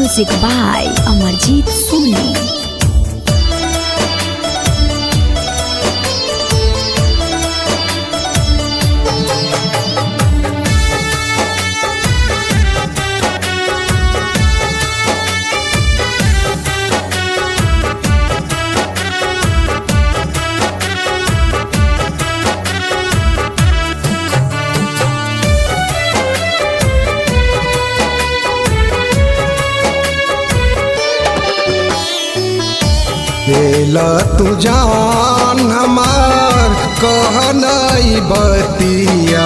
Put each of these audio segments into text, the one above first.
Music by Amarjeet Soni. लेला तू जान हमार कहनाई बतिया,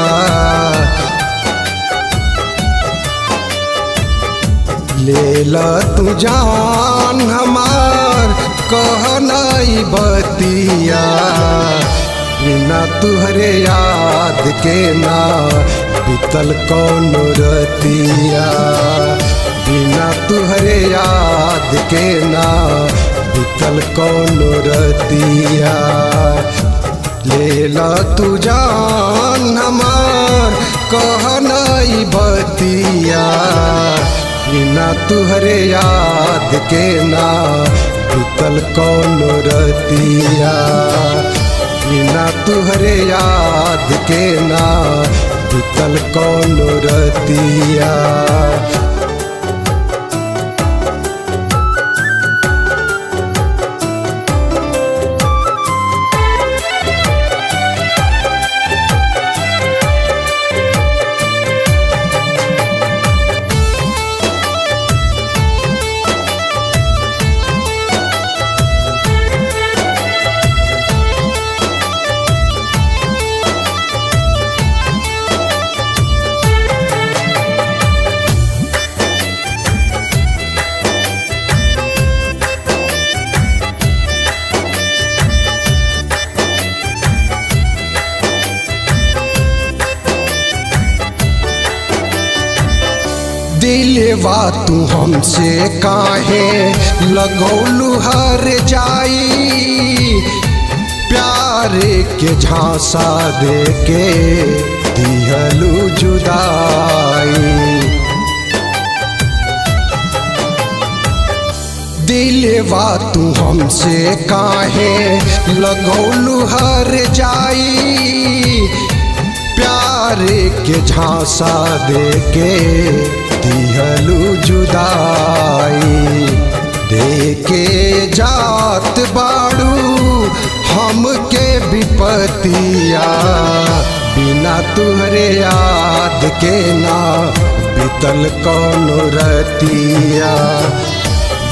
लेला तू जान हमार कहनाई बतिया, बिना तुहरे याद के ना बीतल कौन रतिया, बिना तुहरे याद के ना बीतल कौन रतिया। लेला तू जान हमार कहनाई बतिया, बिना तुहरे याद के ना बीतल कौन रतिया, बिना तुहरे याद के ना बीतल कौन रतिया। दिलवा तू हमसे काहे लगौलू हर जाई, प्यार के झांसा दे के दिहलू जुदाई। दिलवा तू हमसे काहे लगौलू हर जाई, प्यार के झांसा दे के दिहलू जुदाई। देके जात बाड़ू हमके विपतिया, बिना तुहरे याद के ना बीतल कौन रतिया,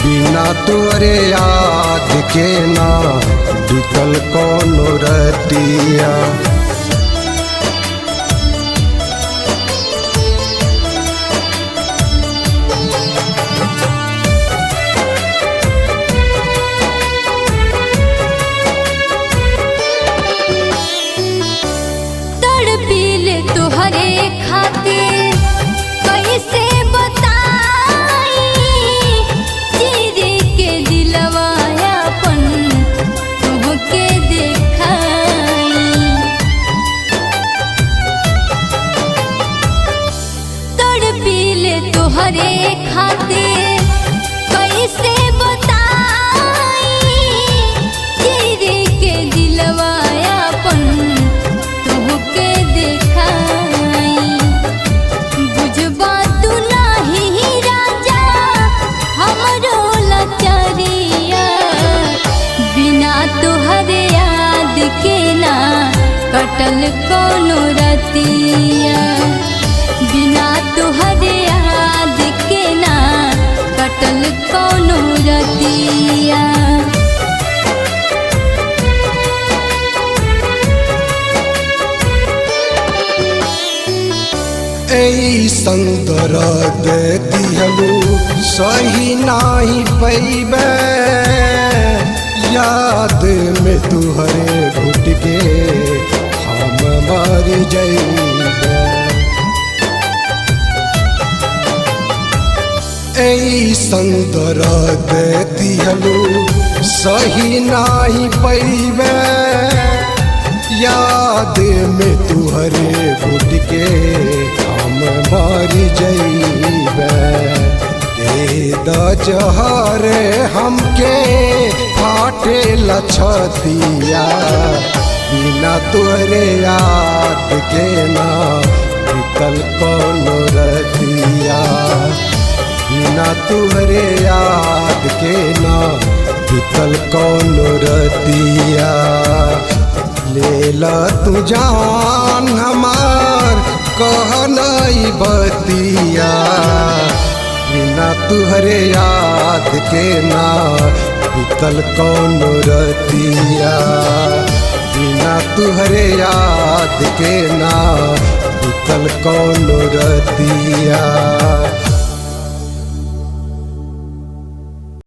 बिना तुहरे याद के ना बीतल कौन रतिया। तुहरे खातिर कैसे बताई, चीरे के दिलवा अपन तुहके देखाई। तड़पीले तुहरे खातिर कैसे बताई, चीरे के दिलवा अपन तुहके देखाई। बुझबा तू नाही राजा हमरो लचरिया, बिना तुहरे याद के ना कटल कोनो रतिया, बिना तुहरे याद के ना कटल कोनो रतिया। ऐसन दर्द दिहलू सही नाही पैबे, याद में तुहरे घुट के हम मर जइबे। ऐसन दर्द दिहलू सही नाही पैबे, याद में तुहरे घुट के हम मर जइबे। दे द जहरे हमके फाटे लछतिया बिना तोहरे याद के ना बीतल कौनो रतिया बिना तोहरे याद के ना बीतल कौनो रतिया लेला तू जान हमार कहनाई बतिया बिना तुहरे याद के ना बीतल कौनो रतिया बिना तुहरे याद के ना बीतल कौनो रतिया।